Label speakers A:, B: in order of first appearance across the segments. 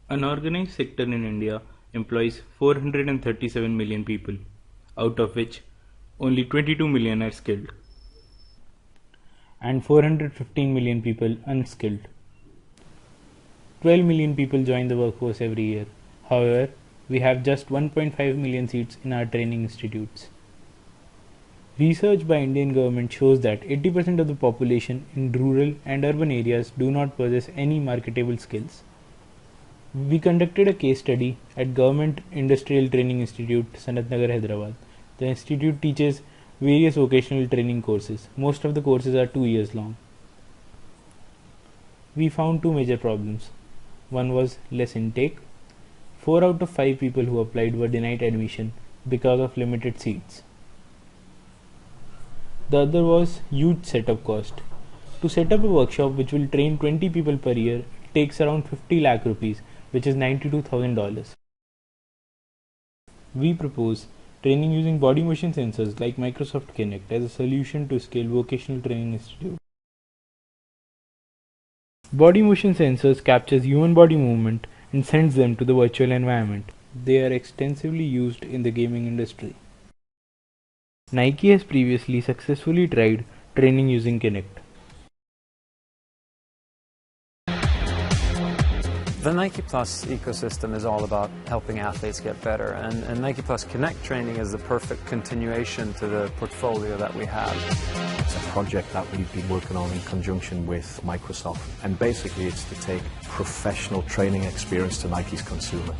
A: Unorganized sector in India employs 437 million people, out of which only 22 million are skilled and 415 million people unskilled. 12 million people join the workforce every year. However, we have just 1.5 million seats in our training institutes. Research by Indian government shows that 80% of the population in rural and urban areas do not possess any marketable skills. We conducted a case study at Government Industrial Training Institute, Sanatnagar, Hyderabad. The institute teaches various vocational training courses. Most of the courses are 2 years long. We found two major problems. One was less intake. 4 out of 5 people who applied were denied admission because of limited seats. The other was huge setup cost. To set up a workshop which will train 20 people per year, it takes around 50 lakh rupees, which is $92,000. We propose training using body motion sensors like Microsoft Kinect as a solution to scale vocational training institute. Body motion sensors captures human body movement and sends them to the virtual environment. They are extensively used in the gaming industry. Nike has previously successfully tried training using Kinect.
B: The Nike Plus ecosystem is all about helping athletes get better, and Nike Plus Connect training is the perfect continuation to the portfolio that we have.
C: It's a project that we've been working on in conjunction with Microsoft, and basically it's to take professional training experience to Nike's consumer.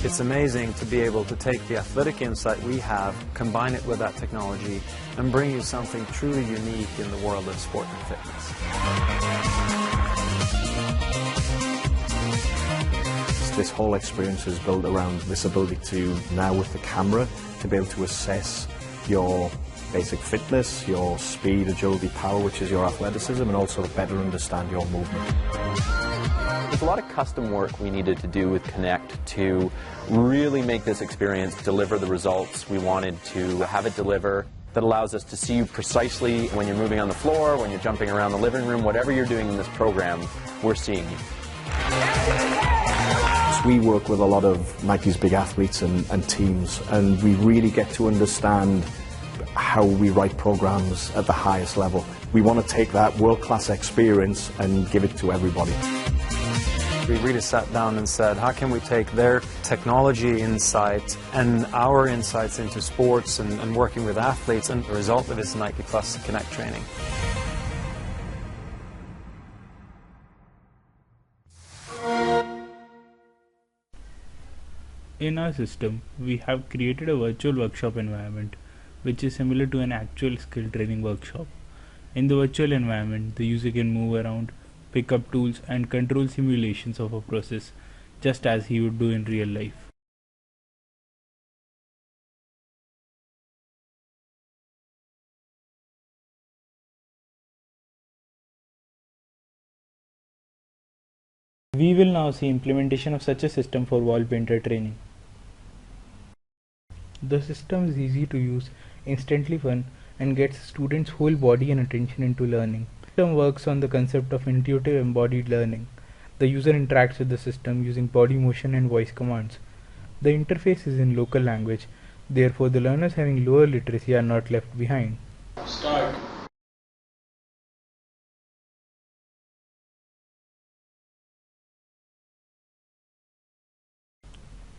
B: It's amazing to be able to take the athletic insight we have, combine it with that technology, and bring you something truly unique in the world of sport and fitness.
C: This whole experience is built around this ability to, now with the camera, to be able to assess your basic fitness, your speed, agility, power, which is your athleticism, and also better understand your movement.
D: There's a lot of custom work we needed to do with Connect to really make this experience deliver the results we wanted to have it deliver. That allows us to see you precisely when you're moving on the floor, when you're jumping around the living room, whatever you're doing in this program, we're seeing you.
C: We work with a lot of Nike's big athletes and teams, and we really get to understand how we write programs at the highest level. We want to take that world-class experience and give it to everybody.
B: We really sat down and said, how can we take their technology insight and our insights into sports and working with athletes, and the result of is Nike Plus Connect training.
A: In our system, we have created a virtual workshop environment which is similar to an actual skill training workshop. In the virtual environment, the user can move around, pick up tools and control simulations of a process just as he would do in real life. We will now see implementation of such a system for wall painter training. The system is easy to use, instantly fun, and gets students' whole body and attention into learning. The system works on the concept of intuitive embodied learning. The user interacts with the system using body motion and voice commands. The interface is in local language, therefore the learners having lower literacy are not left behind. Start.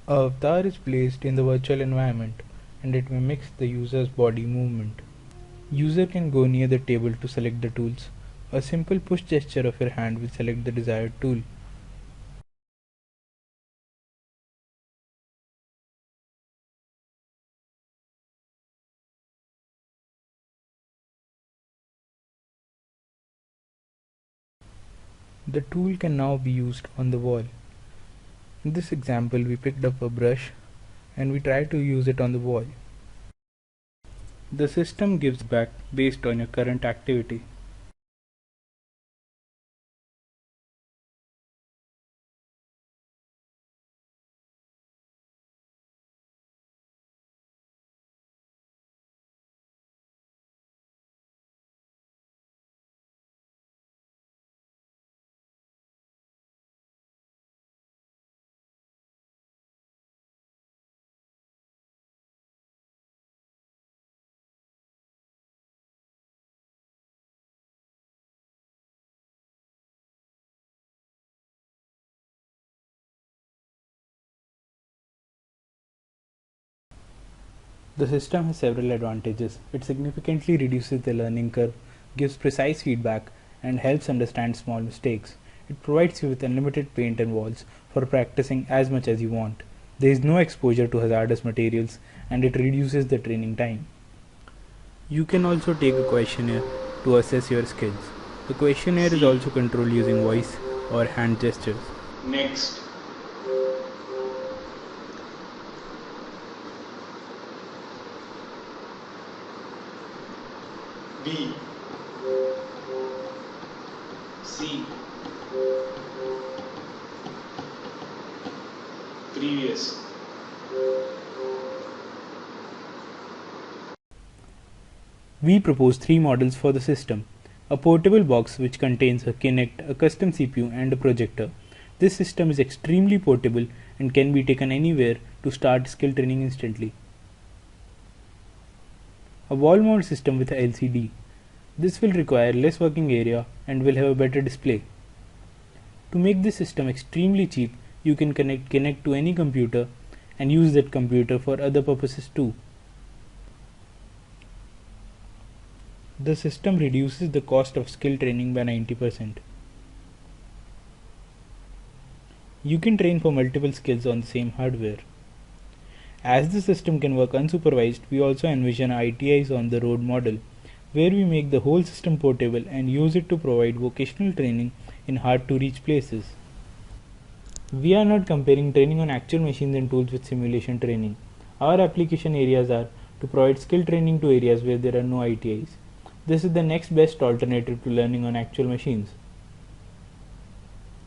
A: A avatar is placed in the virtual environment and it mimics the user's body movement. User can go near the table to select the tools. A simple push gesture of your hand will select the desired tool. The tool can now be used on the wall. In this example, we picked up a brush and we try to use it on the wall. The system gives back based on your current activity. The system has several advantages. It significantly reduces the learning curve, gives precise feedback, and helps understand small mistakes. It provides you with unlimited paint and walls for practicing as much as you want. There is no exposure to hazardous materials, and it reduces the training time. You can also take a questionnaire to assess your skills. The questionnaire is also controlled using voice or hand gestures.
E: Next. B. C. Previous.
A: We propose three models for the system. A portable box which contains a Kinect, a custom CPU and a projector. This system is extremely portable and can be taken anywhere to start skill training instantly. A wall mount system with a LCD. This will require less working area and will have a better display. To make this system extremely cheap, you can connect Kinect to any computer and use that computer for other purposes too. The system reduces the cost of skill training by 90%. You can train for multiple skills on the same hardware. As the system can work unsupervised, we also envision ITIs on the road model, where we make the whole system portable and use it to provide vocational training in hard to reach places. We are not comparing training on actual machines and tools with simulation training. Our application areas are to provide skill training to areas where there are no ITIs. This is the next best alternative to learning on actual machines,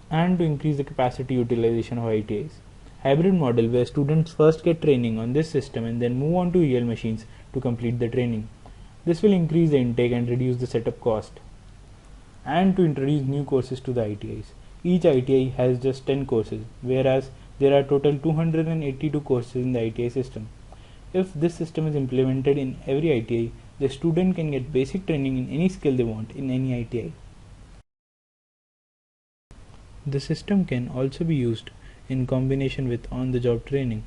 A: and to increase the capacity utilization of ITIs. Hybrid model where students first get training on this system and then move on to EL machines to complete the training. This will increase the intake and reduce the setup cost. And to introduce new courses to the ITIs. Each ITI has just 10 courses, whereas there are total 282 courses in the ITI system. If this system is implemented in every ITI, the student can get basic training in any skill they want in any ITI. The system can also be used in combination with on-the-job training.